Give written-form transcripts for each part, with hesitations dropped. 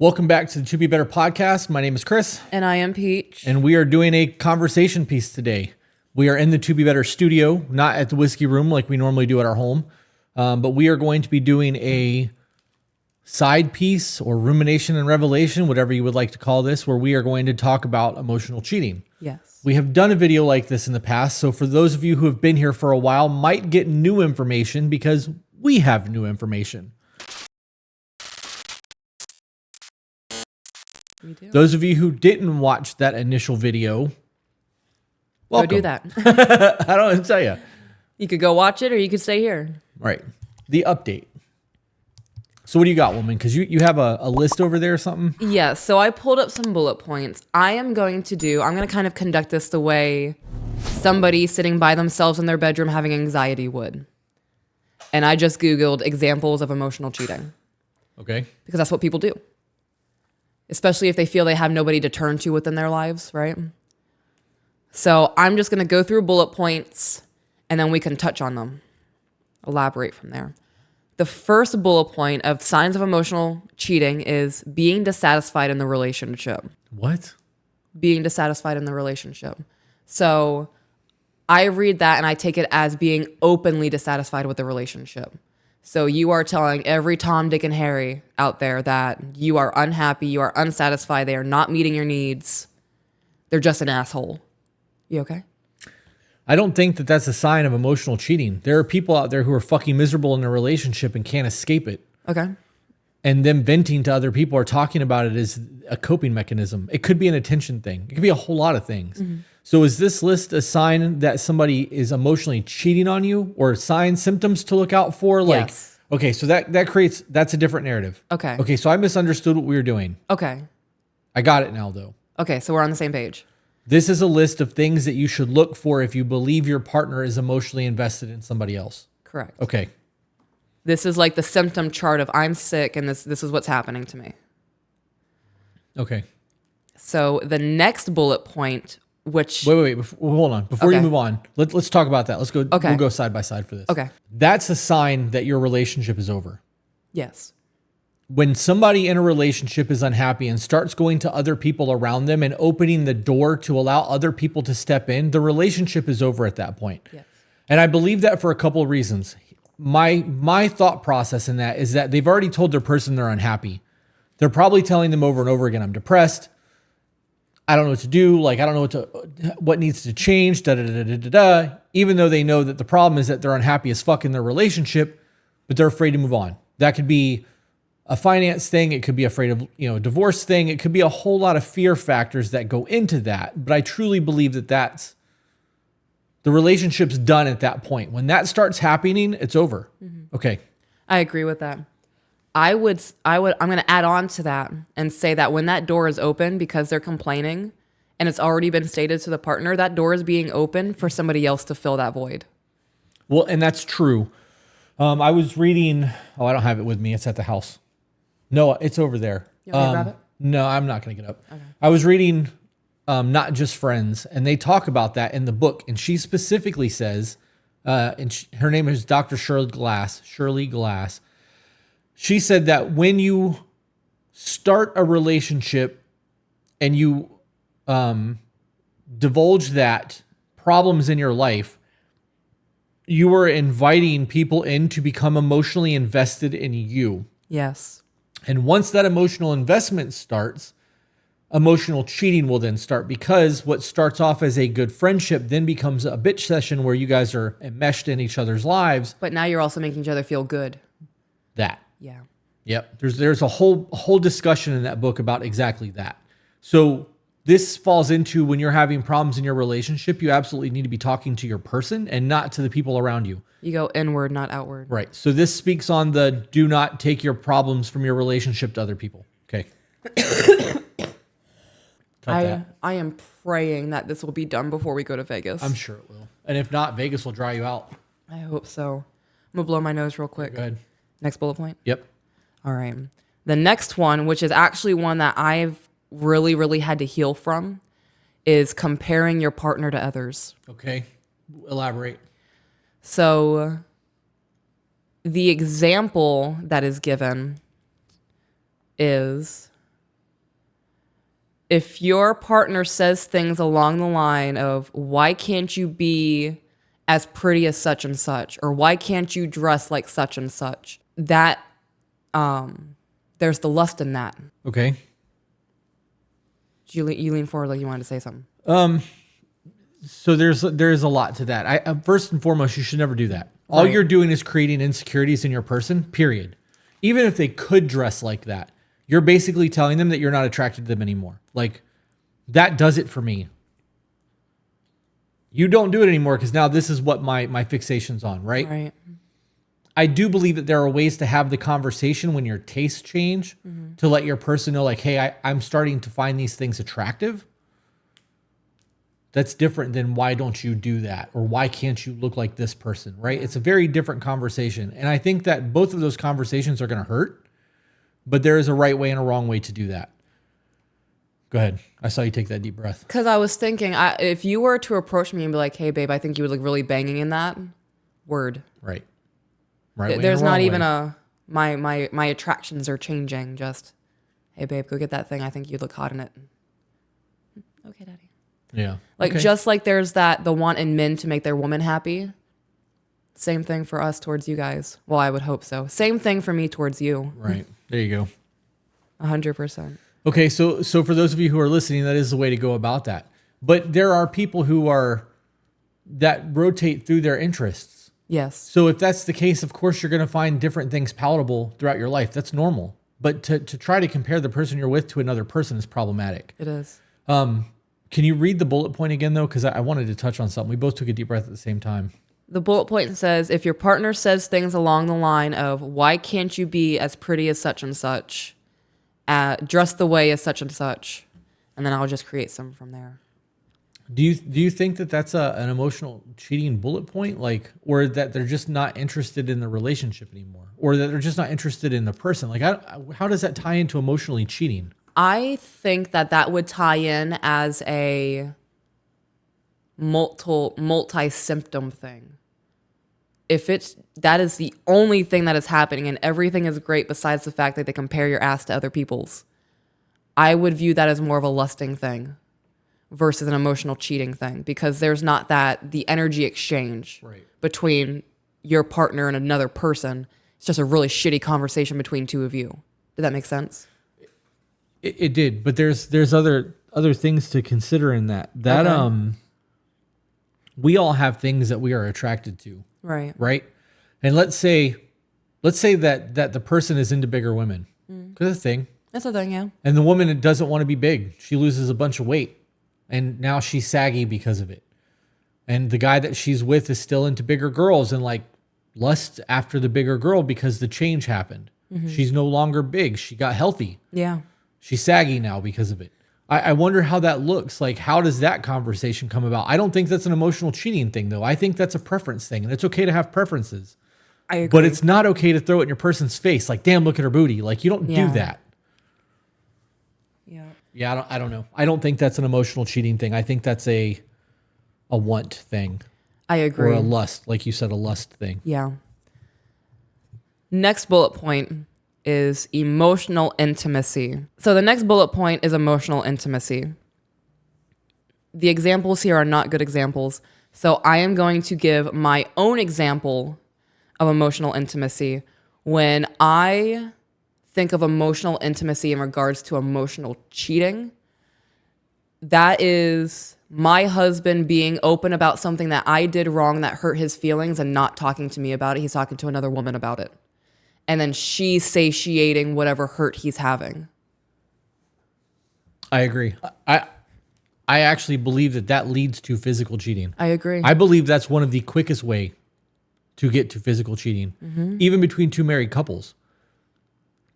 Welcome back to the To Be Better podcast. My name is Chris. And I am Peach. And we are doing a conversation piece today. We are in the To Be Better studio, not at the whiskey room like we normally do at our home. But we are going to be doing a side piece or rumination and revelation, whatever you would like to call this, where we are going to talk about emotional cheating. Yes. We have done a video like this in the past. So for those of you who have been here for a while, might get new information because we have new information. We do. Those of you who didn't watch that initial video, welcome. Go do that. I don't know what to tell you. You could go watch it or you could stay here. Right. The update. So what do you got, woman? Because you have a list over there or something? Yeah, so I pulled up some bullet points. I'm going to kind of conduct this the way somebody sitting by themselves in their bedroom having anxiety would. And I just Googled examples of emotional cheating. Okay. Because that's what people do. Especially if they feel they have nobody to turn to within their lives, right? So I'm just going to go through bullet points and then we can touch on them. Elaborate from there. The first bullet point of signs of emotional cheating is being dissatisfied in the relationship. What? Being dissatisfied in the relationship. So I read that and I take it as being openly dissatisfied with the relationship. So you are telling every Tom, Dick, and Harry out there that you are unhappy, you are unsatisfied, they are not meeting your needs. They're just an asshole. You okay? I don't think that that's a sign of emotional cheating. There are people out there who are fucking miserable in their relationship and can't escape it. Okay. And them venting to other people or talking about it is a coping mechanism. It could be an attention thing. It could be a whole lot of things. Mm-hmm. So is this list a sign that somebody is emotionally cheating on you, or signs, symptoms to look out for? Like, yes. Okay, so that's a different narrative. Okay. Okay, so I misunderstood what we were doing. Okay. I got it now, though. Okay, so we're on the same page. This is a list of things that you should look for if you believe your partner is emotionally invested in somebody else. Correct. Okay. This is like the symptom chart of I'm sick and this is what's happening to me. Okay. So the next bullet point, which... Wait. Hold on. Before you move on, let's talk about that. Let's go. Okay. We'll go side by side for this. Okay. That's a sign that your relationship is over. Yes. When somebody in a relationship is unhappy and starts going to other people around them and opening the door to allow other people to step in, the relationship is over at that point. Yes. And I believe that for a couple of reasons. My thought process in that is that they've already told their person they're unhappy. They're probably telling them over and over again, I'm depressed. I don't know what to do. Like, I don't know what needs to change, even though they know that the problem is that they're unhappy as fuck in their relationship, but they're afraid to move on. That could be a finance thing. It could be afraid of, a divorce thing. It could be a whole lot of fear factors that go into that. But I truly believe that that's the relationship's done at that point. When that starts happening, it's over. Mm-hmm. Okay. I agree with that. I'm going to add on to that and say that when that door is open because they're complaining and it's already been stated to the partner, that door is being open for somebody else to fill that void. Well, and that's true. I was reading, I don't have it with me. It's at the house. No, it's over there. You want me to grab it? No, I'm not going to get up. Okay. I was reading Not Just Friends, and they talk about that in the book. And she specifically says, her name is Dr. Shirley Glass. She said that when you start a relationship and you divulge that problems in your life, you are inviting people in to become emotionally invested in you. Yes. And once that emotional investment starts, emotional cheating will then start, because what starts off as a good friendship then becomes a bitch session where you guys are enmeshed in each other's lives. But now you're also making each other feel good. That. Yeah. Yep. There's a whole discussion in that book about exactly that. So this falls into when you're having problems in your relationship, you absolutely need to be talking to your person and not to the people around you. You go inward, not outward. Right. So this speaks on the do not take your problems from your relationship to other people. Okay. I am praying that this will be done before we go to Vegas. I'm sure it will. And if not, Vegas will dry you out. I hope so. I'm going to blow my nose real quick. Go ahead. Next bullet point? Yep. All right. The next one, which is actually one that I've really, really had to heal from, is comparing your partner to others. Okay. Elaborate. So the example that is given is if your partner says things along the line of, why can't you be as pretty as such and such, or why can't you dress like such and such, that there's the lust in that. Okay. You lean forward like you wanted to say something. So there's a lot to that. I first and foremost, you should never do that. All you're doing is creating insecurities in your person, period. Even if they could dress like that, you're basically telling them that you're not attracted to them anymore. Like, that does it for me. You don't do it anymore because now this is what my fixation's on, right? Right. I do believe that there are ways to have the conversation when your tastes change to let your person know, like, hey, I'm starting to find these things attractive. That's different than why don't you do that? Or why can't you look like this person, right? It's a very different conversation. And I think that both of those conversations are going to hurt, but there is a right way and a wrong way to do that. Go ahead. I saw you take that deep breath. Because I was thinking, if you were to approach me and be like, hey, babe, I think you would look really banging in that, word. Right. Right. There's not even my attractions are changing. Just, hey, babe, go get that thing. I think you'd look hot in it. Okay, daddy. Yeah. Like, just like there's the want in men to make their woman happy. Same thing for us towards you guys. Well, I would hope so. Same thing for me towards you. Right. There you go. 100%. Okay. So for those of you who are listening, that is the way to go about that. But there are people that rotate through their interests. Yes. So if that's the case, of course, you're going to find different things palatable throughout your life. That's normal. But to try to compare the person you're with to another person is problematic. It is. Can you read the bullet point again, though? Because I wanted to touch on something. We both took a deep breath at the same time. The bullet point says, if your partner says things along the line of, why can't you be as pretty as such and such, dress the way as such and such, and then I'll just create some from there. Do you think that that's an emotional cheating bullet point, like, or that they're just not interested in the relationship anymore, or that they're just not interested in the person? Like, how does that tie into emotionally cheating? I think that would tie in as a multi-symptom thing. If that is the only thing that is happening and everything is great besides the fact that they compare your ass to other people's, I would view that as more of a lusting thing versus an emotional cheating thing, because there's not the energy exchange between your partner and another person. It's just a really shitty conversation between two of you. Did that make sense? It did, but there's other things to consider in that. We all have things that we are attracted to. Right. And let's say that the person is into bigger women. Because That's a thing, yeah. And the woman doesn't want to be big. She loses a bunch of weight. And now she's saggy because of it. And the guy that she's with is still into bigger girls and like lusts after the bigger girl because the change happened. She's no longer big. She got healthy. Yeah. She's saggy now because of it. I wonder how that looks. Like, how does that conversation come about? I don't think that's an emotional cheating thing, though. I think that's a preference thing. And it's okay to have preferences. I agree. But it's not okay to throw it in your person's face. Like, damn, look at her booty. Like, you don't do that. Yeah. Yeah, I don't know. I don't think that's an emotional cheating thing. I think that's a want thing. I agree. Or a lust, like you said, a lust thing. Yeah. Next bullet point is emotional intimacy. So the next bullet point is emotional intimacy. The examples here are not good examples. So I am going to give my own example of emotional intimacy. When I think of emotional intimacy in regards to emotional cheating, that is my husband being open about something that I did wrong that hurt his feelings and not talking to me about it. He's talking to another woman about it. And then she's satiating whatever hurt he's having. I agree. I actually believe that leads to physical cheating. I agree. I believe that's one of the quickest way to get to physical cheating, even between two married couples.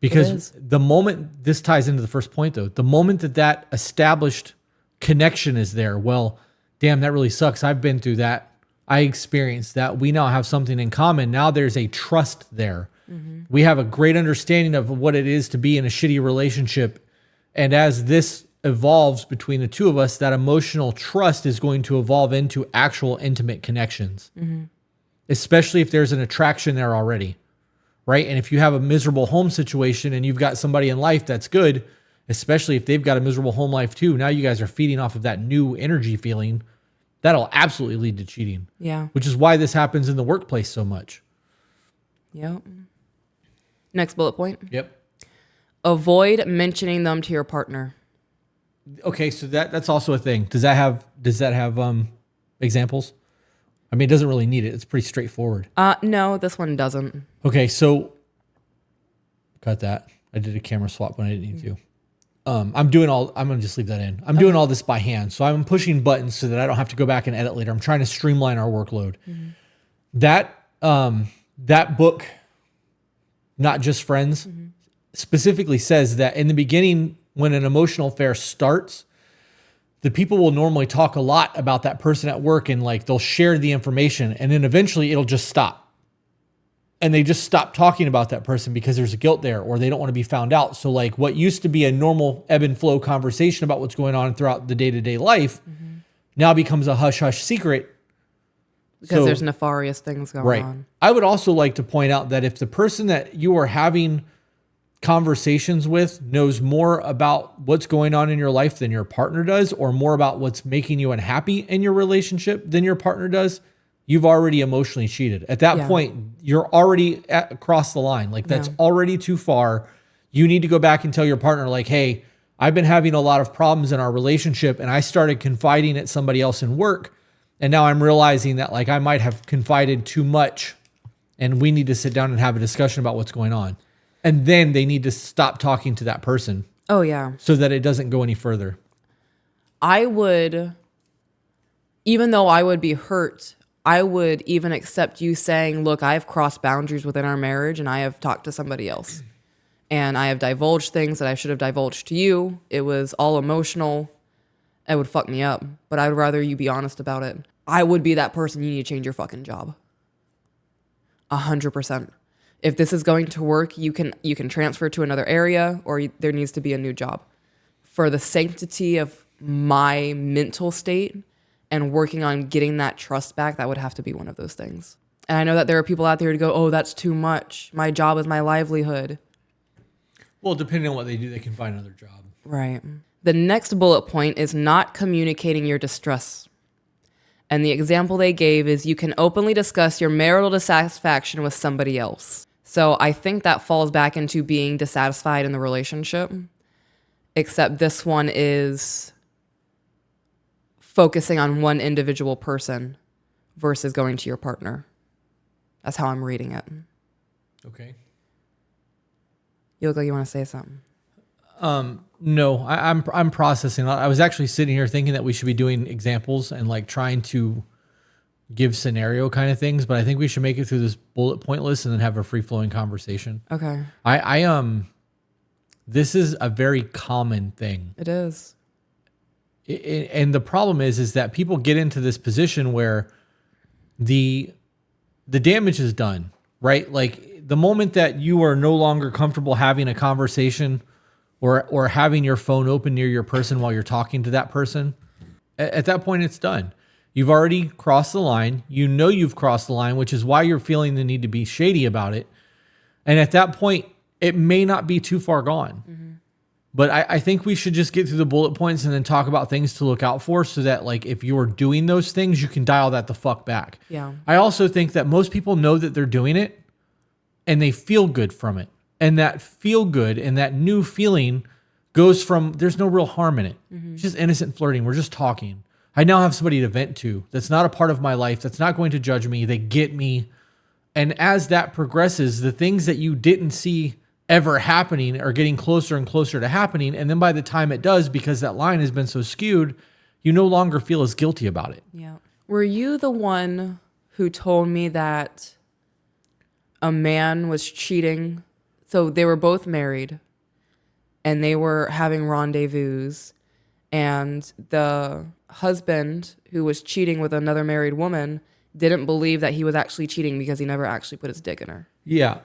Because the moment, this ties into the first point though, the moment that established connection is there, well, damn, that really sucks. I've been through that. I experienced that. We now have something in common. Now there's a trust there. We have a great understanding of what it is to be in a shitty relationship. And as this evolves between the two of us, that emotional trust is going to evolve into actual intimate connections, especially if there's an attraction there already, right? And if you have a miserable home situation and you've got somebody in life that's good especially if they've got a miserable home life too. Now you guys are feeding off of that new energy feeling. That'll absolutely lead to cheating. Yeah. Which is why this happens in the workplace so much. Yep. Next bullet point. Yep. Avoid mentioning them to your partner. Okay, so that's also a thing. Does that have examples? I mean, it doesn't really need it. It's pretty straightforward. No, this one doesn't. Okay, so cut that. I did a camera swap when I didn't need to. I'm gonna just leave that in. I'm doing all this by hand. So I'm pushing buttons so that I don't have to go back and edit later. I'm trying to streamline our workload. That book, Not Just Friends, specifically says that in the beginning, when an emotional affair starts, the people will normally talk a lot about that person at work and like they'll share the information, and then eventually it'll just stop. And they just stop talking about that person because there's a guilt there, or they don't want to be found out. So like what used to be a normal ebb and flow conversation about what's going on throughout the day-to-day life now becomes a hush-hush secret. Because there's nefarious things going on. I would also like to point out that if the person that you are having conversations with knows more about what's going on in your life than your partner does, or more about what's making you unhappy in your relationship than your partner does, you've already emotionally cheated. At that point, you're already across the line. Like that's already too far. You need to go back and tell your partner like, hey, I've been having a lot of problems in our relationship and I started confiding at somebody else in work. And now I'm realizing that like I might have confided too much and we need to sit down and have a discussion about what's going on. And then they need to stop talking to that person. Oh, yeah. So that it doesn't go any further. I would, even though I would be hurt, I would even accept you saying, look, I have crossed boundaries within our marriage and I have talked to somebody else. And I have divulged things that I should have divulged to you. It was all emotional. It would fuck me up. But I'd rather you be honest about it. I would be that person. You need to change your fucking job. 100%. If this is going to work, you can transfer to another area, or there needs to be a new job. For the sanctity of my mental state and working on getting that trust back, that would have to be one of those things. And I know that there are people out there to go, oh, that's too much. My job is my livelihood. Well, depending on what they do, they can find another job. Right. The next bullet point is not communicating your distress. And the example they gave is you can openly discuss your marital dissatisfaction with somebody else. So I think that falls back into being dissatisfied in the relationship, except this one is focusing on one individual person versus going to your partner. That's how I'm reading it. Okay. You look like you want to say something. No, I'm processing. I was actually sitting here thinking that we should be doing examples and like trying to give scenario kind of things, but I think we should make it through this bullet point list and then have a free flowing conversation. Okay. This is a very common thing. It is. And the problem is that people get into this position where the damage is done, right? Like the moment that you are no longer comfortable having a conversation or having your phone open near your person while you're talking to that person, at that point it's done. You've already crossed the line. You know you've crossed the line, which is why you're feeling the need to be shady about it. And at that point, it may not be too far gone. Mm-hmm. But I think we should just get through the bullet points and then talk about things to look out for so that like if you're doing those things, you can dial that the fuck back. Yeah. I also think that most people know that they're doing it and they feel good from it. And that feel good and that new feeling goes from, there's no real harm in it. Mm-hmm. It's just innocent flirting. We're just talking. I now have somebody to vent to that's not a part of my life, that's not going to judge me. They get me. And as that progresses, the things that you didn't see ever happening are getting closer and closer to happening. And then by the time it does, because that line has been so skewed, you no longer feel as guilty about it. Yeah. Were you the one who told me that a man was cheating? So they were both married and they were having rendezvous, and the husband who was cheating with another married woman didn't believe that he was actually cheating because he never actually put his dick in her. Yeah.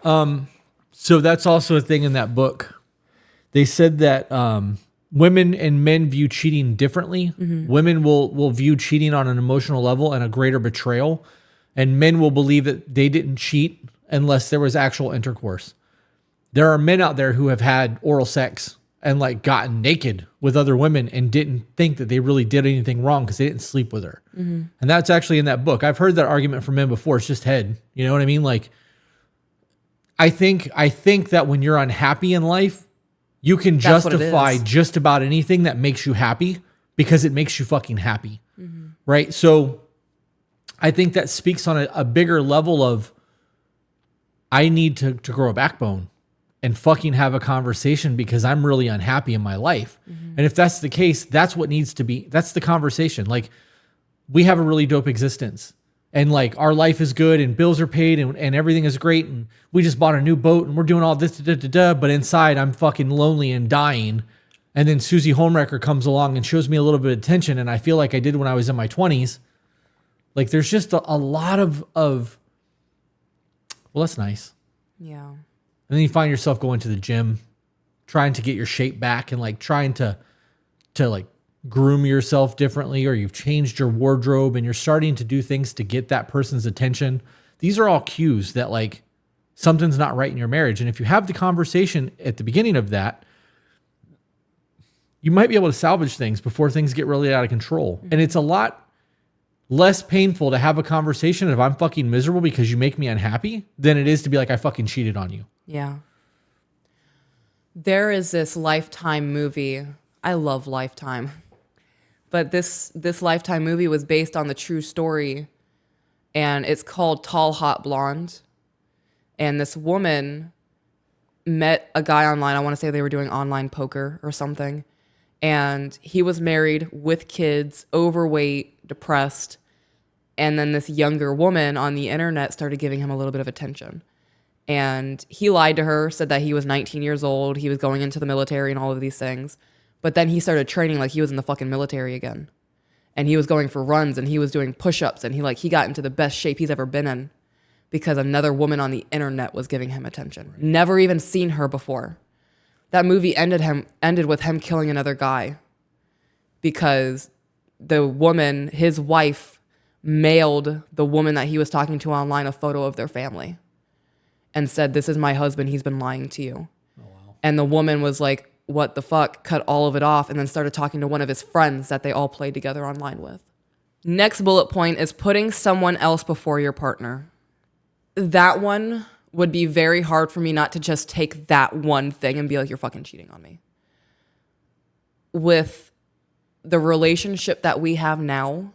So that's also a thing in that book. They said that women and men view cheating differently. Mm-hmm. Women will view cheating on an emotional level and a greater betrayal. And men will believe that they didn't cheat unless there was actual intercourse. There are men out there who have had oral sex and like gotten naked with other women and didn't think that they really did anything wrong because they didn't sleep with her. And that's actually in that book. I've heard that argument from men before. It's just head. You know what I mean? Like, I think that when you're unhappy in life, you can justify just about anything that makes you happy because it makes you fucking happy. Right? So I think that speaks on a bigger level of, I need to grow a backbone and fucking have a conversation because I'm really unhappy in my life. And if that's the case, that's what needs to be, that's the conversation. Like, we have a really dope existence and like our life is good and bills are paid and everything is great. And we just bought a new boat and we're doing all this, but inside I'm fucking lonely and dying. And then Susie Homewrecker comes along and shows me a little bit of attention. And I feel like I did when I was in my 20s. Like, there's just a lot of, well, that's nice. Yeah. And then you find yourself going to the gym, trying to get your shape back and like trying to like groom yourself differently, or you've changed your wardrobe and you're starting to do things to get that person's attention. These are all cues that like something's not right in your marriage. And if you have the conversation at the beginning of that, you might be able to salvage things before things get really out of control. And it's a lot less painful to have a conversation if I'm fucking miserable because you make me unhappy than it is to be like, I fucking cheated on you. Yeah. There is this Lifetime movie. I love Lifetime. But this Lifetime movie was based on the true story, and it's called Tall, Hot Blonde. And this woman met a guy online. I want to say they were doing online poker or something. And he was married with kids, overweight, depressed. And then this younger woman on the internet started giving him a little bit of attention. And he lied to her, said that he was 19 years old. He was going into the military and all of these things. But then he started training like he was in the fucking military again. And he was going for runs and he was doing push-ups. And he got into the best shape he's ever been in because another woman on the internet was giving him attention. Right. Never even seen her before. That movie ended with him killing another guy because the woman, his wife, mailed the woman that he was talking to online a photo of their family and said, "This is my husband. He's been lying to you." Oh, wow. And the woman was like, "What the fuck?" Cut all of it off and then started talking to one of his friends that they all played together online with. Next bullet point is putting someone else before your partner. That one would be very hard for me not to just take that one thing and be like, you're fucking cheating on me. With the relationship that we have now,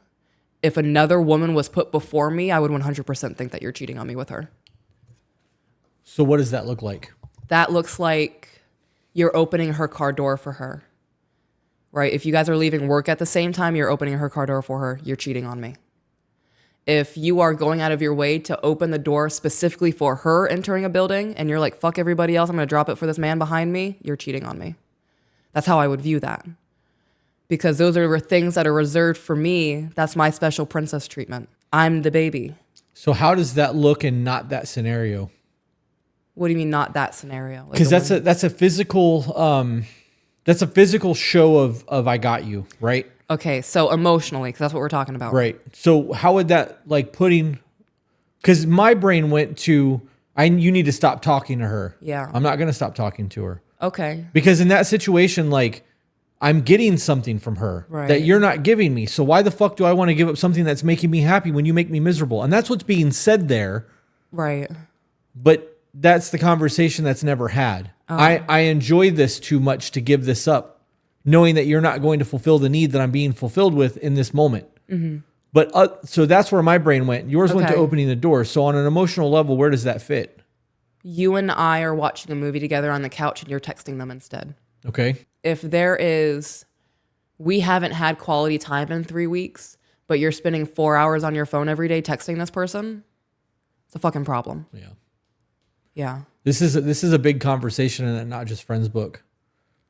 if another woman was put before me, I would 100% think that you're cheating on me with her. So what does that look like? That looks like you're opening her car door for her, right? If you guys are leaving work at the same time, you're opening her car door for her, you're cheating on me. If you are going out of your way to open the door specifically for her entering a building and you're like, fuck everybody else, I'm going to drop it for this man behind me, you're cheating on me. That's how I would view that. Because those are things that are reserved for me. That's my special princess treatment. I'm the baby. So how does that look in not that scenario? What do you mean not that scenario? Because that's a physical show of I got you, right? Okay, so emotionally, because that's what we're talking about. Right. So how would that, like, because my brain went to, you need to stop talking to her. Yeah. I'm not going to stop talking to her. Okay. Because in that situation, like, I'm getting something from her that you're not giving me. So why the fuck do I want to give up something that's making me happy when you make me miserable? And that's what's being said there. Right. But that's the conversation that's never had. I enjoy this too much to give this up, knowing that you're not going to fulfill the need that I'm being fulfilled with in this moment. Mm-hmm. But so that's where my brain went. Yours went to opening the door. So on an emotional level, where does that fit? You and I are watching a movie together on the couch and you're texting them instead. Okay. If we haven't had quality time in 3 weeks, but you're spending 4 hours on your phone every day texting this person, it's a fucking problem. Yeah. Yeah. This is a big conversation in a Not Just Friends book.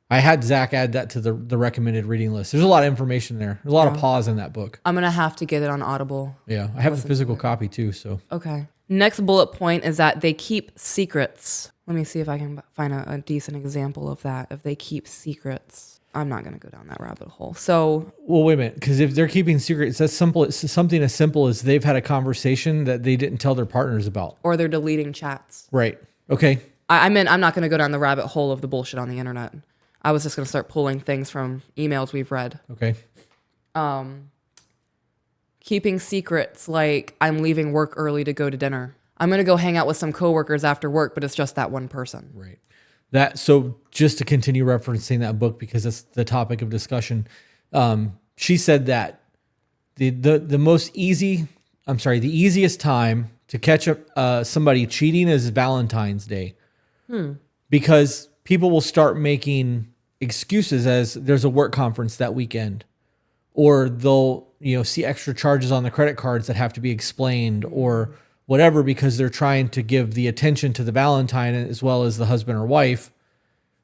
I had Zach add that to the recommended reading list. There's a lot of information there. There's a lot of pause in that book. I'm going to have to get it on Audible. Yeah. I have a physical copy too, so. Okay. Next bullet point is that they keep secrets. Let me see if I can find a decent example of that. If they keep secrets. I'm not going to go down that rabbit hole. So. Well, wait a minute. Because if they're keeping secrets, that's simple. It's something as simple as they've had a conversation that they didn't tell their partners about. Or they're deleting chats. Right. Okay. I'm not going to go down the rabbit hole of the bullshit on the internet. I was just going to start pulling things from emails we've read. Okay. Keeping secrets like I'm leaving work early to go to dinner. I'm going to go hang out with some coworkers after work, but it's just that one person. Right. So just to continue referencing that book, because that's the topic of discussion, she said that the easiest time to catch somebody cheating is Valentine's Day. Because people will start making excuses as there's a work conference that weekend, or they'll, see extra charges on the credit cards that have to be explained or whatever, because they're trying to give the attention to the Valentine as well as the husband or wife.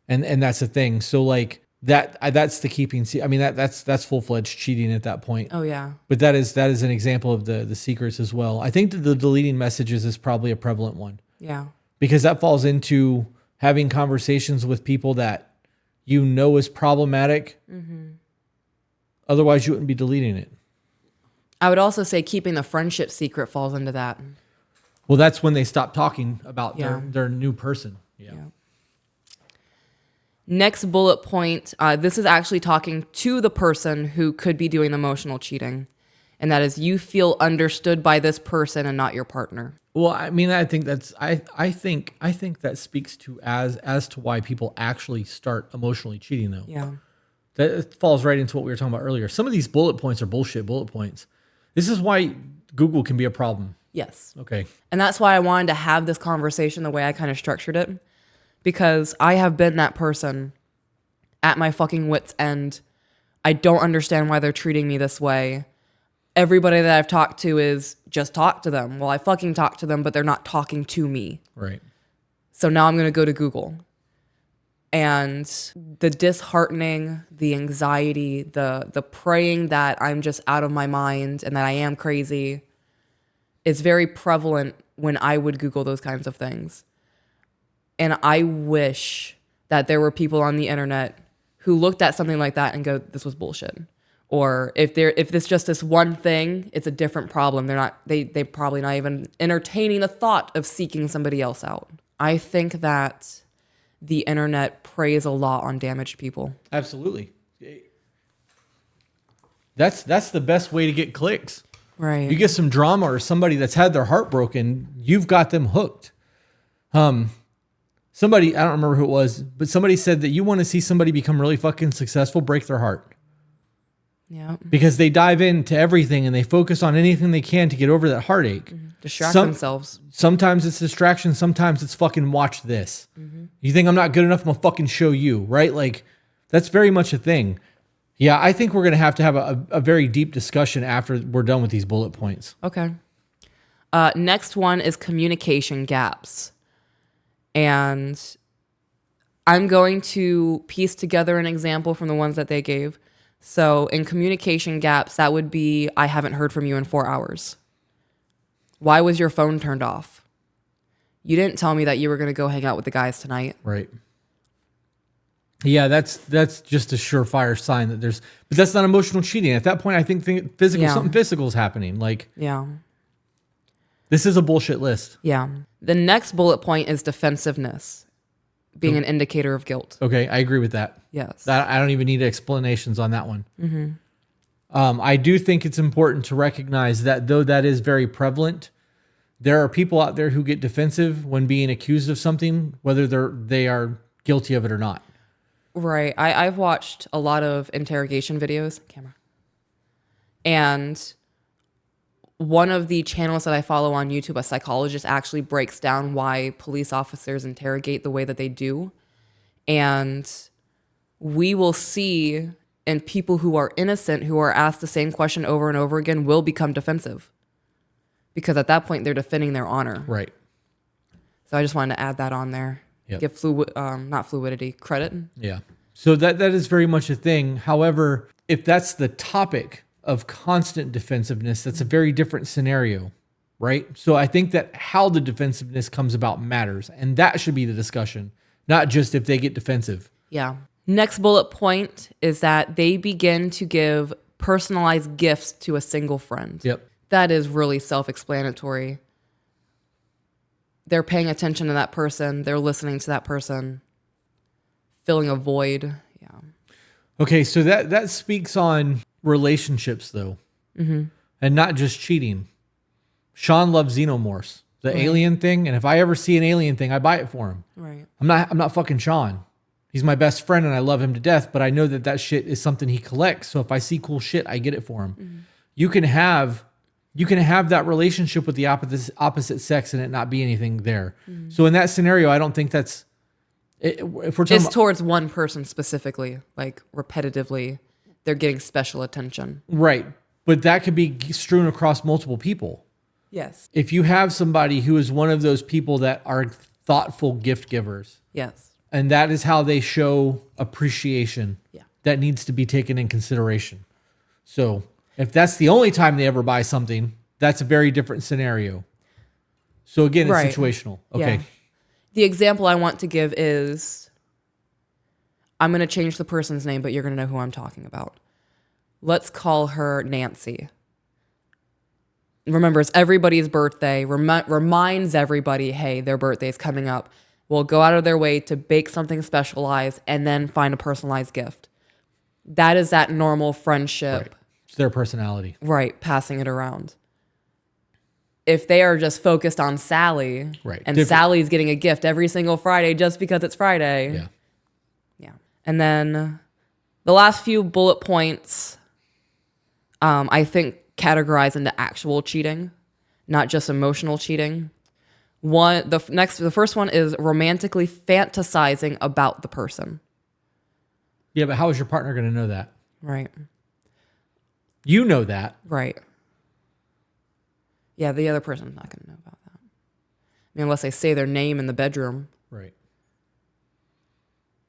And that's the thing. So like that's the keeping. I mean, that's full-fledged cheating at that point. Oh yeah. But that is an example of the secrets as well. I think that the deleting messages is probably a prevalent one. Yeah. Because that falls into having conversations with people that is problematic. Otherwise, you wouldn't be deleting it. I would also say keeping the friendship secret falls into that. Well, that's when they stop talking about their new person. Yeah. Next bullet point. This is actually talking to the person who could be doing the emotional cheating. And that is, you feel understood by this person and not your partner. Well, I mean, I think I think that speaks to as to why people actually start emotionally cheating, though. Yeah. That falls right into what we were talking about earlier. Some of these bullet points are bullshit bullet points. This is why Google can be a problem. Yes. Okay. And that's why I wanted to have this conversation the way I kind of structured it. Because I have been that person at my fucking wit's end. I don't understand why they're treating me this way. Everybody that I've talked to is just talk to them. Well, I fucking talk to them, but they're not talking to me. Right. So now I'm going to go to Google. And the disheartening, the anxiety, the praying that I'm just out of my mind and that I am crazy is very prevalent when I would Google those kinds of things. And I wish that there were people on the internet who looked at something like that and go, this was bullshit. Or if it's just this one thing, it's a different problem. They probably not even entertaining the thought of seeking somebody else out. I think that the internet preys a lot on damaged people. Absolutely. That's the best way to get clicks. Right. You get some drama or somebody that's had their heart broken, you've got them hooked. Somebody, I don't remember who it was, but somebody said that you want to see somebody become really fucking successful, break their heart. Yeah. Because they dive into everything and they focus on anything they can to get over that heartache. Distract themselves. Sometimes it's distraction. Sometimes it's fucking watch this. You think I'm not good enough? I'm going to fucking show you, right? Like, that's very much a thing. Yeah, I think we're going to have a very deep discussion after we're done with these bullet points. Okay. Next one is communication gaps. And I'm going to piece together an example from the ones that they gave. So in communication gaps, that would be, I haven't heard from you in 4 hours. Why was your phone turned off? You didn't tell me that you were going to go hang out with the guys tonight. Right. Yeah, that's just a surefire sign that but that's not emotional cheating. At that point, I think something physical is happening. Like, yeah. This is a bullshit list. Yeah. The next bullet point is defensiveness, being an indicator of guilt. Okay, I agree with that. Yes. I don't even need explanations on that one. I do think it's important to recognize that though that is very prevalent, there are people out there who get defensive when being accused of something, whether they are guilty of it or not. Right. I've watched a lot of interrogation videos. Camera. And one of the channels that I follow on YouTube, a psychologist, actually breaks down why police officers interrogate the way that they do. And we will see, and people who are innocent, who are asked the same question over and over again, will become defensive. Because at that point, they're defending their honor. Right. So I just wanted to add that on there. Yep. Give not fluidity, credit. Yeah. So that is very much a thing. However, if that's the topic of constant defensiveness, that's a very different scenario, right? So I think that how the defensiveness comes about matters, and that should be the discussion, not just if they get defensive. Yeah. Next bullet point is that they begin to give personalized gifts to a single friend. Yep. That is really self-explanatory. They're paying attention to that person. They're listening to that person, filling a void. Okay, so that speaks on relationships though, and not just cheating. Sean loves xenomorphs, the alien thing, and if I ever see an alien thing, I buy it for him. Right. I'm not fucking Sean. He's my best friend and I love him to death, but I know that shit is something he collects. So if I see cool shit, I get it for him. You can have that relationship with the opposite sex and it not be anything there. So in that scenario, I don't think that's if we're talking It's towards one person specifically, like repetitively, they're getting special attention. right, but that could be strewn across multiple people. Yes. If you have somebody who is one of those people that are thoughtful gift givers, Yes. and that is how they show appreciation. Yeah. That needs to be taken in consideration. So if that's the only time they ever buy something, that's a very different scenario. So again, it's Right. situational. Okay. Yeah. The example I want to give is, I'm going to change the person's name, but you're going to know who I'm talking about. Let's call her Nancy. Remembers everybody's birthday, reminds everybody, hey, their birthday's coming up. Will go out of their way to bake something specialized and then find a personalized gift. That is that normal friendship. Right. It's their personality. Right, passing it around. If they are just focused on Sally, Right. and Different. Sally's getting a gift every single Friday just because it's Friday. Yeah. Yeah. And then the last few bullet points, I think categorize into actual cheating, not just emotional cheating. The first one is romantically fantasizing about the person. Yeah, but how is your partner going to know that? Right. You know that. Right. Yeah, the other person's not going to know about that. I mean, unless they say their name in the bedroom. Right.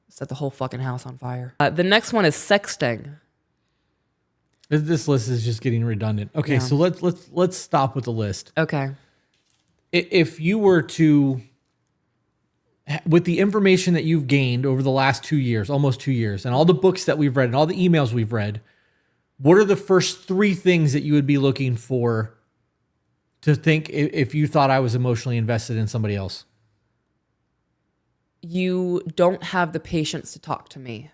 Set the whole fucking house on fire. The next one is sexting. This list is just getting redundant. Okay, Yeah. so let's stop with the list. Okay. If you were to, with the information that you've gained over the last 2 years, almost 2 years, and all the books that we've read and all the emails we've read, what are the first 3 things that you would be looking for to think if you thought I was emotionally invested in somebody else? You don't have the patience to talk to me.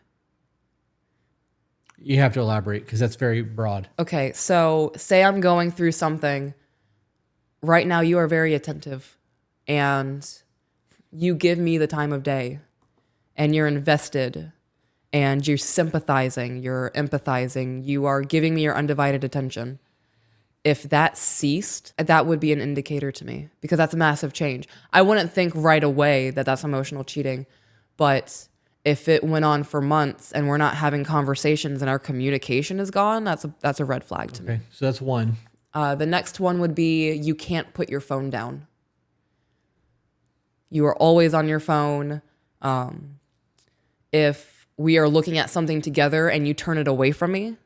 You have to elaborate because that's very broad. Okay, so say I'm going through something. Right now, you are very attentive and you give me the time of day and you're invested and you're sympathizing, you're empathizing, you are giving me your undivided attention. If that ceased, that would be an indicator to me because that's a massive change. I wouldn't think right away that that's emotional cheating, but if it went on for months and we're not having conversations and our communication is gone, that's a red flag to me. Okay, so that's one. The next one would be you can't put your phone down. You are always on your phone. If we are looking at something together and you turn it away from me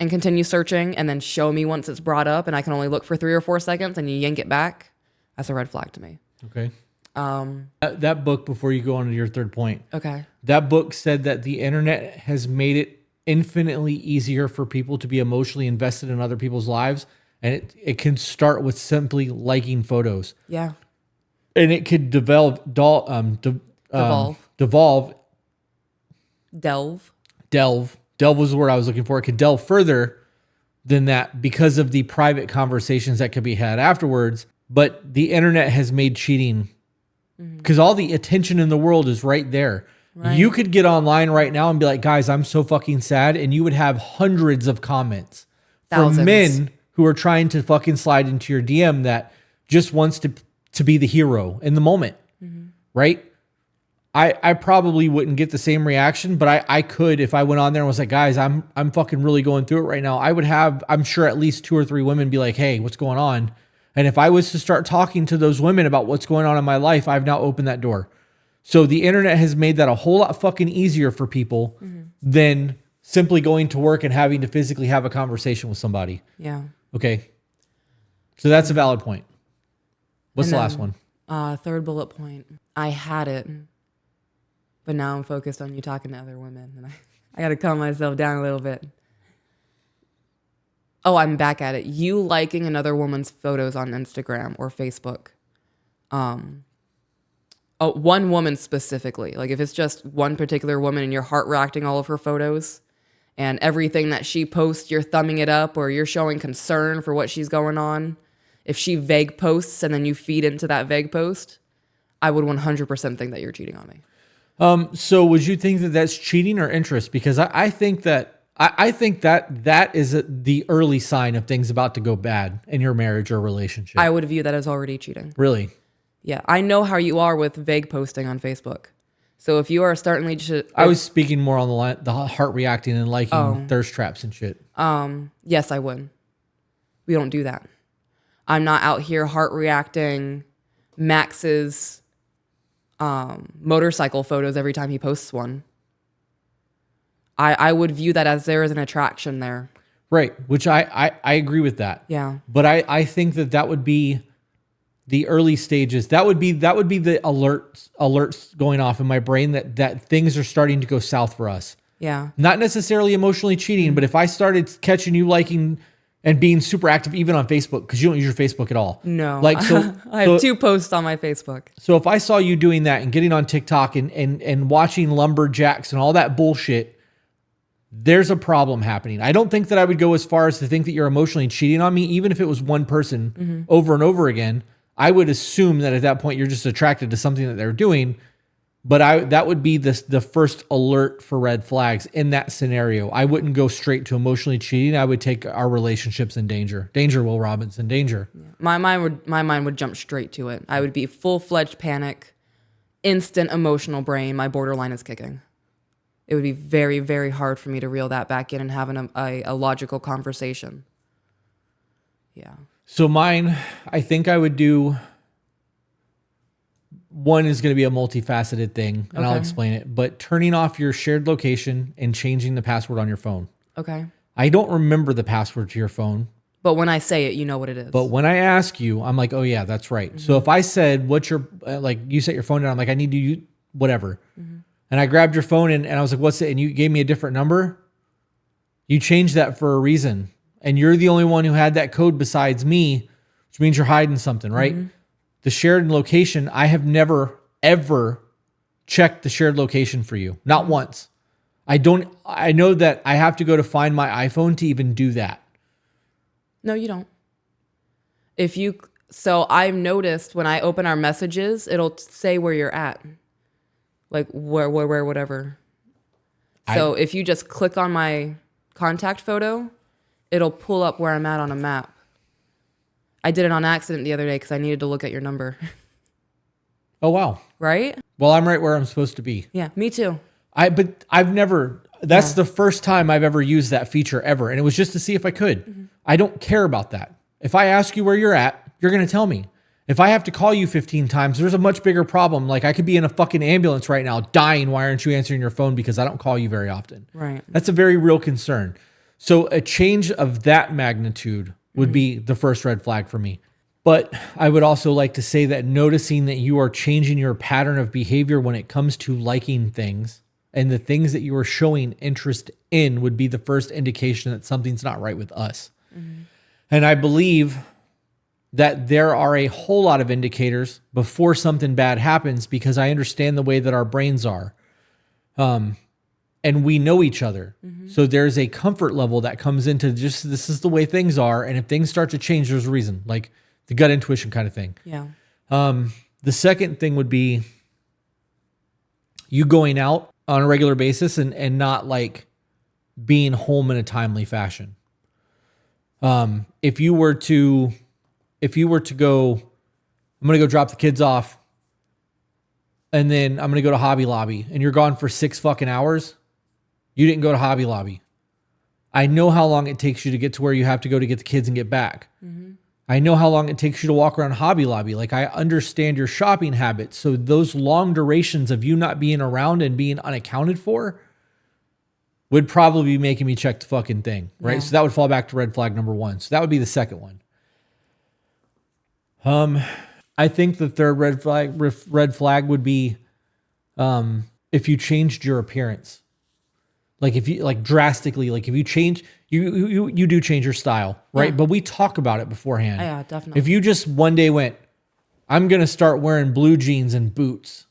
and continue searching and then show me once it's brought up and I can only look for 3 or 4 seconds and you yank it back, that's a red flag to me. Okay. That book, before you go on to your third point, Okay. that book said that the internet has made it infinitely easier for people to be emotionally invested in other people's lives. And it can start with simply liking photos. Yeah. And it could devolve. Delve Was the word I was looking for. It could delve further than that because of the private conversations that could be had afterwards. But the internet has made cheating because all the attention in the world is right there. Right. You could get online right now and be like, guys, I'm so fucking sad. And you would have hundreds of comments Thousands. from men who are trying to fucking slide into your DM that just wants to be the hero in the moment. Right? I probably wouldn't get the same reaction, but I could if I went on there and was like, guys, I'm fucking really going through it right now. I would have, I'm sure, at least 2 or 3 women be like, hey, what's going on? And if I was to start talking to those women about what's going on in my life, I've now opened that door. So the internet has made that a whole lot fucking easier for people than simply going to work and having to physically have a conversation with somebody. Yeah. Okay. So that's a valid point. What's And the then, last one? Third bullet point. I had it, but now I'm focused on you talking to other women, and I got to calm myself down a little bit. Oh, I'm back at it. You liking another woman's photos on Instagram or Facebook. One woman specifically. Like if it's just one particular woman and you're heart reacting all of her photos, and everything that she posts, you're thumbing it up or you're showing concern for what she's going on, if she vague posts and then you feed into that vague post, I would 100% think that you're cheating on me. So would you think that that's cheating or interest? Because I think that that is the early sign of things about to go bad in your marriage or relationship. I would view that as already cheating. Really? Yeah. I know how you are with vague posting on Facebook. So if you are starting to... I was speaking more on the heart reacting and liking thirst traps and shit. Yes, I would. We don't do that. I'm not out here heart reacting Max's motorcycle photos every time he posts one. I would view that as there is an attraction there. Right, which I agree with that. Yeah. But I think that would be the early stages. That would be the alerts going off in my brain that things are starting to go south for us. Yeah. Not necessarily emotionally cheating, but if I started catching you liking and being super active even on Facebook, because you don't use your Facebook at all. No. Like so I have 2 posts on my Facebook. So if I saw you doing that and getting on TikTok and watching lumberjacks and all that bullshit, there's a problem happening. I don't think that I would go as far as to think that you're emotionally cheating on me, even if it was one person over and over again. I would assume that at that point you're just attracted to something that they're doing. But that would be the first alert for red flags in that scenario. I wouldn't go straight to emotionally cheating. I would take our relationships in danger. Danger, Will Robinson, danger. Yeah. My mind would jump straight to it. I would be full-fledged panic, instant emotional brain. My borderline is kicking. It would be very, very hard for me to reel that back in and have a logical conversation. Yeah. So mine, I think I would do... One is going to be a multifaceted thing, and I'll explain it. But turning off your shared location and changing the password on your phone. Okay. I don't remember the password to your phone. But when I say it, you know what it is. But when I ask you, I'm like, oh yeah, that's right. Mm-hmm. So if I said, what's your, like you set your phone down, I'm like, I need to use whatever. Mm-hmm. And I grabbed your phone and I was like, what's it? And you gave me a different number. You changed that for a reason. And you're the only one who had that code besides me, which means you're hiding something, right? Mm-hmm. The shared location, I have never, ever checked the shared location for you. Not once. I know that I have to go to find my iPhone to even do that. No, you don't. So I've noticed when I open our messages, it'll say where you're at. Like where, whatever. So if you just click on my contact photo, it'll pull up where I'm at on a map. I did it on accident the other day because I needed to look at your number. Oh, wow. Right? Well, I'm right where I'm supposed to be. Yeah, me too. But I've never, that's the first time I've ever used that feature ever. And it was just to see if I could. Mm-hmm. I don't care about that. If I ask you where you're at, you're going to tell me. If I have to call you 15 times, there's a much bigger problem. Like I could be in a fucking ambulance right now dying. Why aren't you answering your phone? Because I don't call you very often. Right. That's a very real concern. So a change of that magnitude would be the first red flag for me. But I would also like to say that noticing that you are changing your pattern of behavior when it comes to liking things and the things that you are showing interest in would be the first indication that something's not right with us. Mm-hmm. And I believe that there are a whole lot of indicators before something bad happens because I understand the way that our brains are. And we know each other. Mm-hmm. So there's a comfort level that comes into just, this is the way things are. And if things start to change, there's a reason, like the gut intuition kind of thing. Yeah. The second thing would be you going out on a regular basis and not like being home in a timely fashion. If you were to go, I'm going to go drop the kids off and then I'm going to go to Hobby Lobby and you're gone for 6 fucking hours. You didn't go to Hobby Lobby. I know how long it takes you to get to where you have to go to get the kids and get back. Mm-hmm. I know how long it takes you to walk around Hobby Lobby. Like I understand your shopping habits. So those long durations of you not being around and being unaccounted for would probably be making me check the fucking thing, right? Yeah. So that would fall back to red flag number 1. So that would be the second one. I think the third red flag would be if you changed your appearance. Like if you like drastically, like if you change, you do change your style, right? Yeah. But we talk about it beforehand. Yeah, definitely. If you just one day went, I'm going to start wearing blue jeans and boots.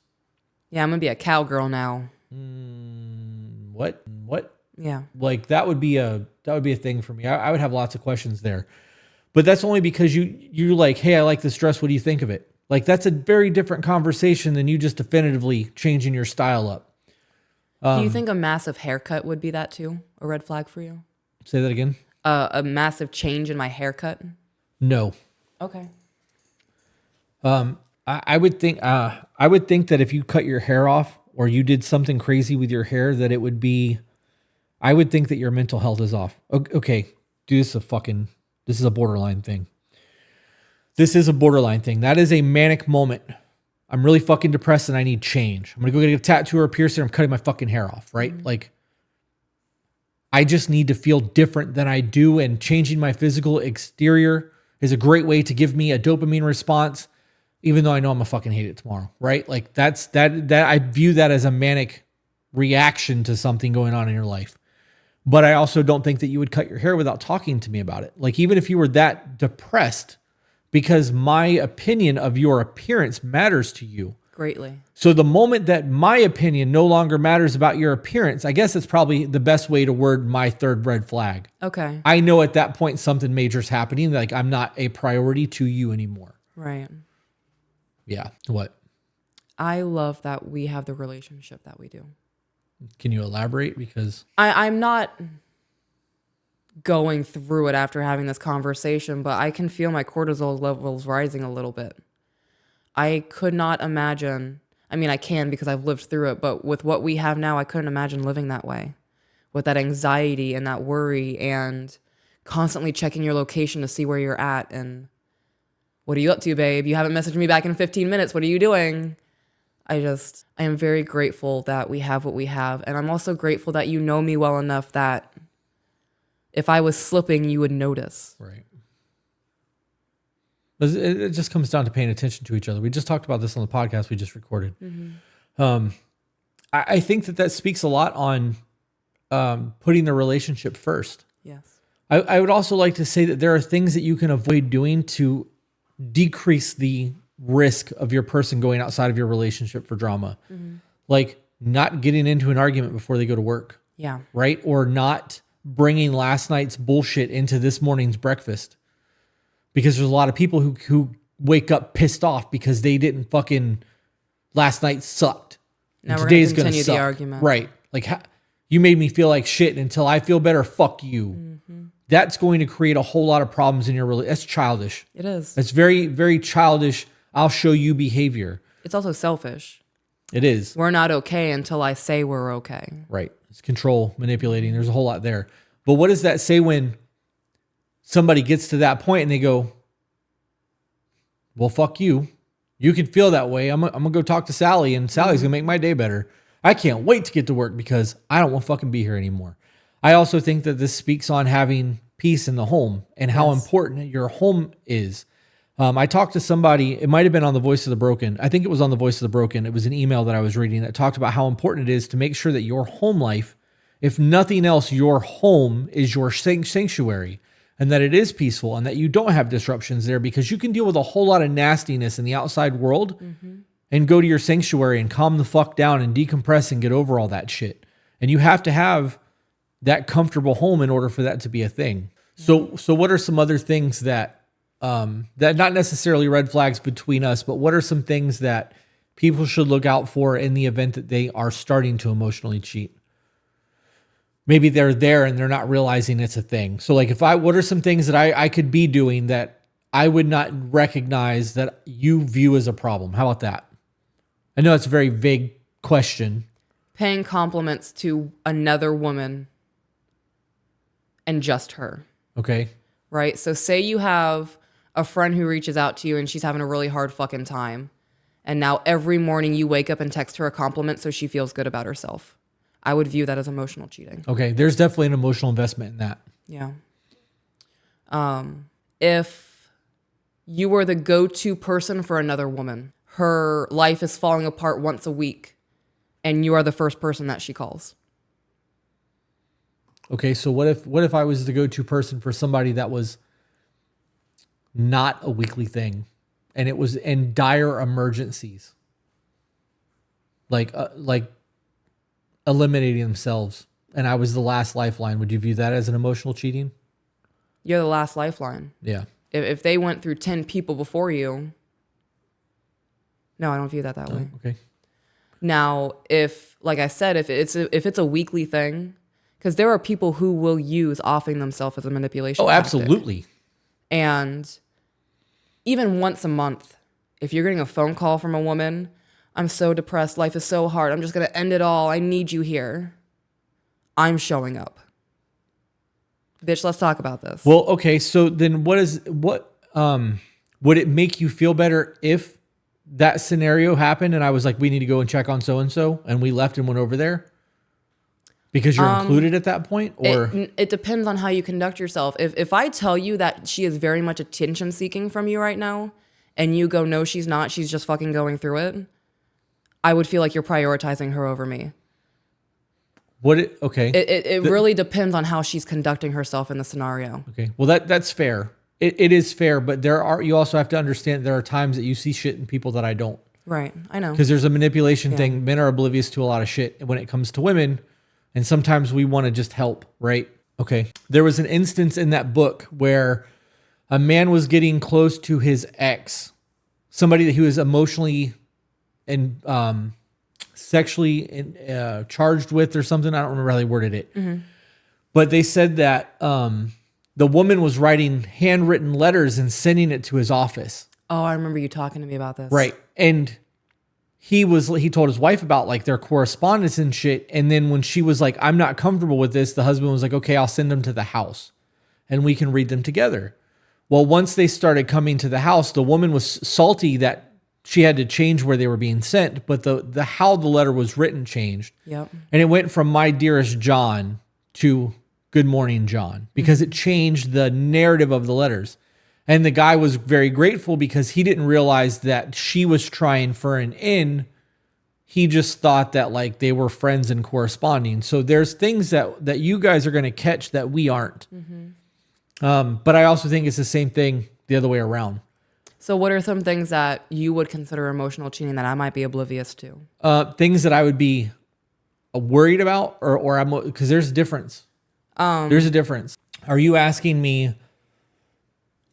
Yeah, I'm going to be a cowgirl now. What? Yeah. Like that would be a thing for me. I would have lots of questions there. But that's only because you're like, hey, I like this dress. What do you think of it? Like that's a very different conversation than you just definitively changing your style up. Do you think a massive haircut would be that too? A red flag for you? Say that again. A massive change in my haircut? No. Okay. I would think that if you cut your hair off or you did something crazy with your hair, that it would be, I would think that your mental health is off. Okay, this is a borderline thing. This is a borderline thing. That is a manic moment. I'm really fucking depressed and I need change. I'm gonna go get a tattoo or a piercing. I'm cutting my fucking hair off, right? Mm-hmm. Like, I just need to feel different than I do, and changing my physical exterior is a great way to give me a dopamine response, even though I know I'm gonna fucking hate it tomorrow, right? Like that I view that as a manic reaction to something going on in your life. But I also don't think that you would cut your hair without talking to me about it. Like even if you were that depressed, because my opinion of your appearance matters to you. Greatly. So the moment that my opinion no longer matters about your appearance, I guess it's probably the best way to word my third red flag. Okay. I know at that point something major is happening. Like I'm not a priority to you anymore. Right. Yeah. What? I love that we have the relationship that we do. Can you elaborate? Because I'm not going through it after having this conversation, but I can feel my cortisol levels rising a little bit. I could not imagine, I mean, I can because I've lived through it, but with what we have now, I couldn't imagine living that way. With that anxiety and that worry and constantly checking your location to see where you're at and what are you up to, babe? You haven't messaged me back in 15 minutes. What are you doing? I am very grateful that we have what we have. And I'm also grateful that you know me well enough that if I was slipping, you would notice. right. It just comes down to paying attention to each other. We just talked about this on the podcast we just recorded. Mm-hmm. I think that speaks a lot on putting the relationship first. Yes. I would also like to say that there are things that you can avoid doing to decrease the risk of your person going outside of your relationship for drama. Mm-hmm. Like not getting into an argument before they go to work. Yeah. Right? Or not bringing last night's bullshit into this morning's breakfast. Because there's a lot of people who wake up pissed off because they didn't fucking, last night sucked. Now And we're today's going to gonna continue suck. the argument. Right. Like you made me feel like shit, and until I feel better, fuck you. Mm-hmm. That's going to create a whole lot of problems in your relationship. That's childish. It is. That's very, very childish. I'll show you behavior. It's also selfish. It is. We're not okay until I say we're okay. Right. It's control, manipulating. There's a whole lot there. But what does that say when somebody gets to that point and they go, well, fuck you. You can feel that way. I'm going to go talk to Sally, and Sally's going to make my day better. I can't wait to get to work because I don't want to fucking be here anymore. I also think that this speaks on having peace in the home and how important your home is. I talked to somebody, it might have been on the Voice of the Broken. I think it was on the Voice of the Broken. It was an email that I was reading that talked about how important it is to make sure that your home life, if nothing else, your home is your sanctuary, and that it is peaceful and that you don't have disruptions there, because you can deal with a whole lot of nastiness in the outside world and go to your sanctuary and calm the fuck down and decompress and get over all that shit. And you have to have that comfortable home in order for that to be a thing. So what are some other things that not necessarily red flags between us, but what are some things that people should look out for in the event that they are starting to emotionally cheat? Maybe they're there and they're not realizing it's a thing. So like what are some things that I could be doing that I would not recognize that you view as a problem? How about that? I know it's a very vague question. Paying compliments to another woman and just her. Okay. Right? So say you have a friend who reaches out to you and she's having a really hard fucking time. And now every morning you wake up and text her a compliment so she feels good about herself. I would view that as emotional cheating. Okay. There's definitely an emotional investment in that. Yeah. If you were the go-to person for another woman, her life is falling apart once a week, and you are the first person that she calls. Okay, so what if I was the go-to person for somebody that was not a weekly thing, and it was in dire emergencies, like eliminating themselves and I was the last lifeline, would you view that as an emotional cheating? You're the last lifeline. Yeah. If they went through 10 people before you, no, I don't view that way. Okay. Now, like I said, if it's a weekly thing, because there are people who will use offing themselves as a manipulation Oh, tactic. absolutely. And even once a month, if you're getting a phone call from a woman, I'm so depressed, life is so hard, I'm just going to end it all, I need you here. I'm showing up. Bitch, let's talk about this. Well, okay. So then would it make you feel better if that scenario happened and I was like, we need to go and check on so-and-so, and we left and went over there? Because you're included at that point? Or it depends on how you conduct yourself. If I tell you that she is very much attention seeking from you right now, and you go, no, she's not, she's just fucking going through it, I would feel like you're prioritizing her over me. Okay. It really depends on how she's conducting herself in the scenario. Okay. Well, that's fair. It is fair, but you also have to understand there are times that you see shit in people that I don't. Right. I know. Because there's a manipulation thing. Men are oblivious to a lot of shit when it comes to women. And sometimes we want to just help, right? Okay. There was an instance in that book where a man was getting close to his ex, somebody that he was emotionally and sexually charged with or something. I don't remember how they worded it. Mm-hmm. But they said that the woman was writing handwritten letters and sending it to his office. Oh, I remember you talking to me about this. Right. And he told his wife about like their correspondence and shit. And then when she was like, I'm not comfortable with this, the husband was like, okay, I'll send them to the house and we can read them together. Well, once they started coming to the house, the woman was salty that she had to change where they were being sent, but the how the letter was written changed. Yep. And it went from "My dearest John" to "Good morning, John," because it changed the narrative of the letters. And the guy was very grateful because he didn't realize that she was trying for an in. He just thought that like they were friends and corresponding. So there's things that you guys are going to catch that we aren't. Mm-hmm. But I also think it's the same thing the other way around. So what are some things that you would consider emotional cheating that I might be oblivious to? Things that I would be worried about or I'm, because there's a difference. There's a difference. Are you asking me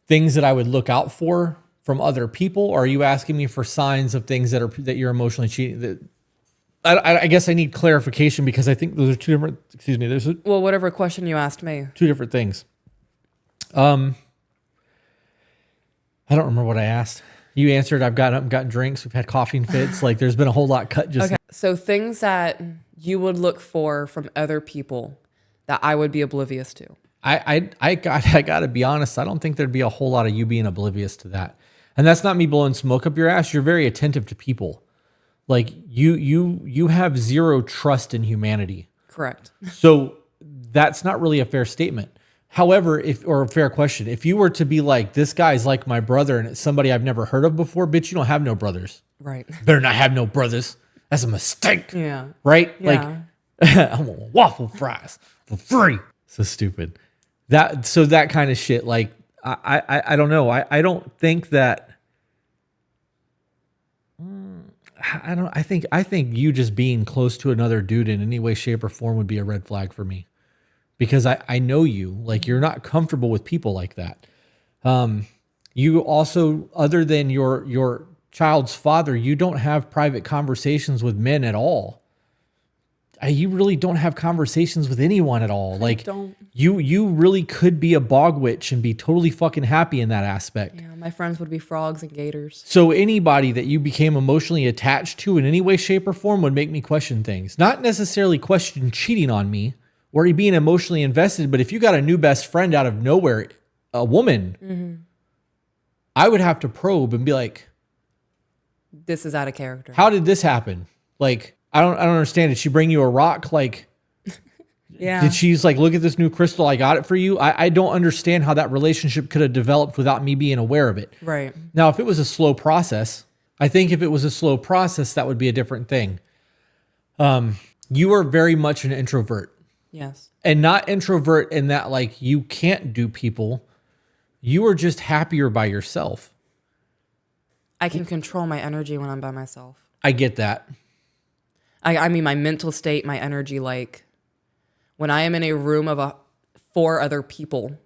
things that I would look out for from other people? Or are you asking me for signs of things that you're emotionally cheating? I guess I need clarification because I think those are two different, Well, whatever question you asked me. Two different things. I don't remember what I asked. You answered, I've gotten up and gotten drinks. We've had coughing fits. Like there's been a whole lot cut just. Okay. So things that you would look for from other people that I would be oblivious to. I got to be honest. I don't think there'd be a whole lot of you being oblivious to that. And that's not me blowing smoke up your ass. You're very attentive to people. Like you have zero trust in humanity. Correct. So that's not really a fair statement. However, or a fair question, if you were to be like, this guy's like my brother and it's somebody I've never heard of before, bitch, you don't have no brothers. Right. Better not have no brothers. That's a mistake. Yeah. Right? Yeah. Like, I want waffle fries for free. So stupid. That kind of shit. Like, I don't know. I don't think that. I think you just being close to another dude in any way, shape, or form would be a red flag for me. Because I know you, like you're not comfortable with people like that. You also, other than your child's father, you don't have private conversations with men at all. You really don't have conversations with anyone at all. Like you really could be a bog witch and be totally fucking happy in that aspect. Yeah, my friends would be frogs and gators. So anybody that you became emotionally attached to in any way, shape, or form would make me question things. Not necessarily question cheating on me or being emotionally invested, but if you got a new best friend out of nowhere, a woman, I would have to probe and be like, this is out of character. How did this happen? Like, I don't understand. Did she bring you a rock? Like, yeah. Did she's like, look at this new crystal, I got it for you? I don't understand how that relationship could have developed without me being aware of it. Right. Now, if it was a slow process, I think if it was a slow process, that would be a different thing. You are very much an introvert. Yes. And not introvert in that like you can't do people. You are just happier by yourself. I can control my energy when I'm by myself. I get that. I mean, my mental state, my energy, like When I am in a room of 4 other people,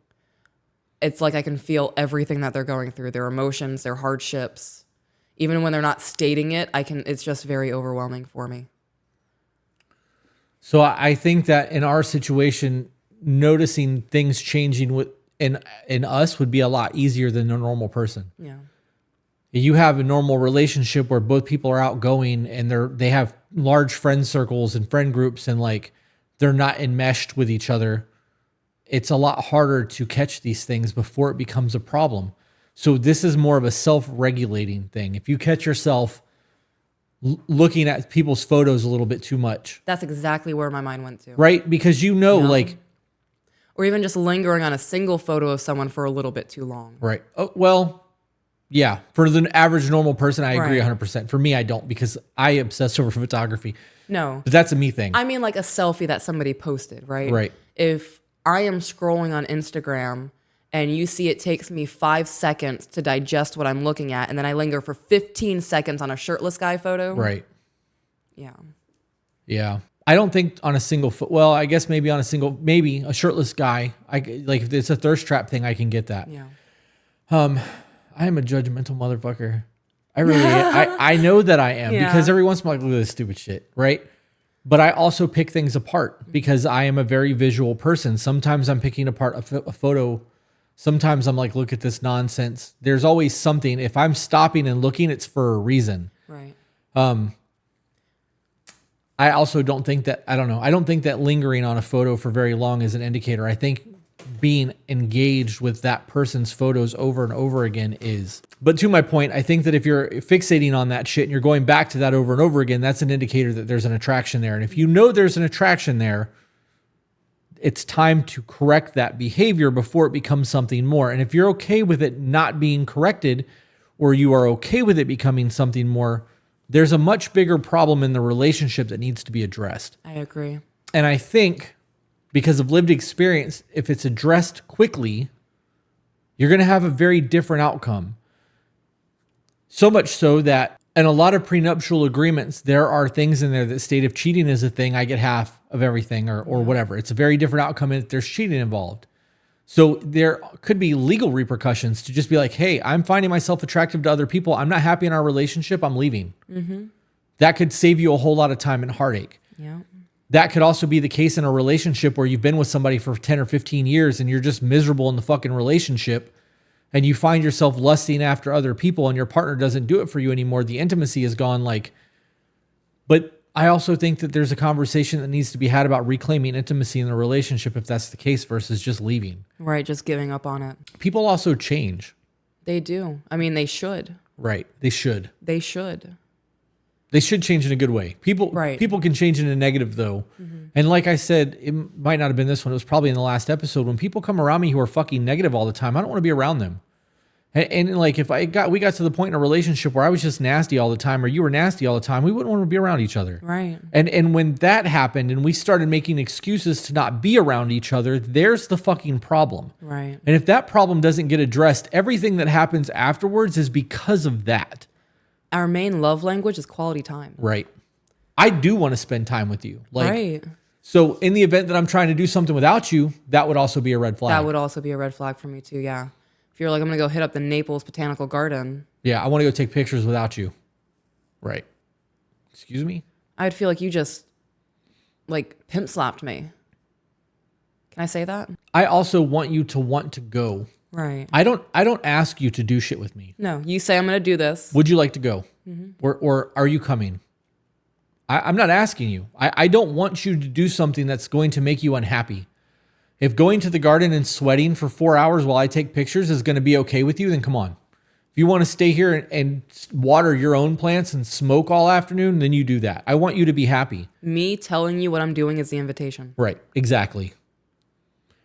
it's like I can feel everything that they're going through, their emotions, their hardships. Even when they're not stating it, it's just very overwhelming for me. So I think that in our situation, noticing things changing in us would be a lot easier than a normal person. Yeah. You have a normal relationship where both people are outgoing and they have large friend circles and friend groups, and like they're not enmeshed with each other. It's a lot harder to catch these things before it becomes a problem. So this is more of a self-regulating thing. If you catch yourself looking at people's photos a little bit too much. That's exactly where my mind went to. Right? Because like... Or even just lingering on a single photo of someone for a little bit too long. Right. Oh, well, yeah. For the average normal person, I agree Right. 100%. For me, I don't, because I obsess over photography. No. But that's a me thing. I mean like a selfie that somebody posted, right? Right. If I am scrolling on Instagram and you see it takes me 5 seconds to digest what I'm looking at, and then I linger for 15 seconds on a shirtless guy photo. Right. Yeah. Yeah. I don't think on a single foot. Well, I guess maybe maybe a shirtless guy. Like if it's a thirst trap thing, I can get that. Yeah. I am a judgmental motherfucker. I really, I know that I am, because every once in a while, I look at this stupid shit, right? But I also pick things apart because I am a very visual person. Sometimes I'm picking apart a photo. Sometimes I'm like, look at this nonsense. There's always something. If I'm stopping and looking, it's for a reason. Right. I also don't think that, I don't know. I don't think that lingering on a photo for very long is an indicator. I think being engaged with that person's photos over and over again is. But to my point, I think that if you're fixating on that shit and you're going back to that over and over again, that's an indicator that there's an attraction there. And if you know there's an attraction there, it's time to correct that behavior before it becomes something more. And if you're okay with it not being corrected, or you are okay with it becoming something more, there's a much bigger problem in the relationship that needs to be addressed. I agree. And I think because of lived experience, if it's addressed quickly, you're going to have a very different outcome. So much so that in a lot of prenuptial agreements, there are things in there that state if cheating is a thing, I get half of everything or whatever. It's a very different outcome if there's cheating involved. So there could be legal repercussions to just be like, hey, I'm finding myself attractive to other people. I'm not happy in our relationship. I'm leaving. Mm-hmm. That could save you a whole lot of time and heartache. Yeah. That could also be the case in a relationship where you've been with somebody for 10 or 15 years and you're just miserable in the fucking relationship and you find yourself lusting after other people and your partner doesn't do it for you anymore. The intimacy is gone. But I also think that there's a conversation that needs to be had about reclaiming intimacy in the relationship if that's the case versus just leaving. Right, just giving up on it. People also change. They do. I mean, they should. Right. They should. They should. They should change in a good way. People can change in a negative though. Mm-hmm. And like I said, it might not have been this one. It was probably in the last episode. When people come around me who are fucking negative all the time, I don't want to be around them. And like if we got to the point in a relationship where I was just nasty all the time or you were nasty all the time, we wouldn't want to be around each other. Right. And when that happened and we started making excuses to not be around each other, there's the fucking problem. Right. And if that problem doesn't get addressed, everything that happens afterwards is because of that. Our main love language is quality time. Right. I do want to spend time with you. Right. So in the event that I'm trying to do something without you, that would also be a red flag. That would also be a red flag for me too, yeah. If you're like, I'm going to go hit up the Naples Botanical Garden. Yeah, I want to go take pictures without you. Right. Excuse me? I'd feel like you just, pimp slapped me. Can I say that? I also want you to want to go. Right. I don't ask you to do shit with me. No, you say I'm going to do this. Would you like to go? Mm-hmm. Or are you coming? I'm not asking you. I don't want you to do something that's going to make you unhappy. If going to the garden and sweating for 4 hours while I take pictures is going to be okay with you, then come on. If you want to stay here and water your own plants and smoke all afternoon, then you do that. I want you to be happy. Me telling you what I'm doing is the invitation. Right. Exactly.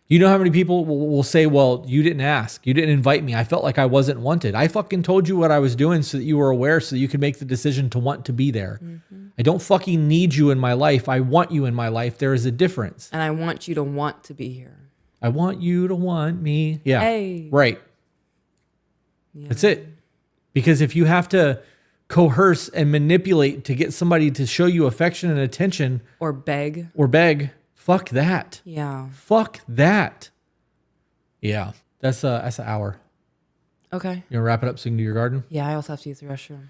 You know how many people will say, well, you didn't ask. You didn't invite me. I felt like I wasn't wanted. I fucking told you what I was doing so that you were aware so that you could make the decision to want to be there. Mm-hmm. I don't fucking need you in my life. I want you in my life. There is a difference. And I want you to want to be here. I want you to want me. Yeah. Hey. Right. Yeah. That's it. Because if you have to coerce and manipulate to get somebody to show you affection and attention. Or beg. Fuck that. Yeah. Fuck that. Yeah. That's an hour. Okay. You want to wrap it up so you can do your garden? Yeah, I also have to use the restroom.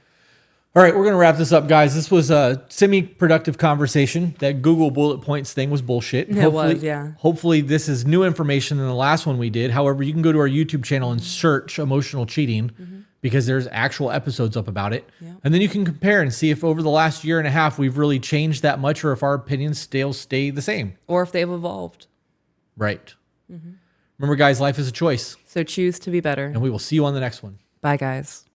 All right, we're going to wrap this up, guys. This was a semi-productive conversation. That Google bullet points thing was bullshit. It was, yeah. Hopefully this is new information than the last one we did. However, you can go to our YouTube channel and search emotional cheating because there's actual episodes up about it. Yeah. And then you can compare and see if over the last year and a half we've really changed that much or if our opinions still stay the same. Or if they've evolved. Right. Remember, guys, life is a choice. So choose to be better. And we will see you on the next one. Bye, guys.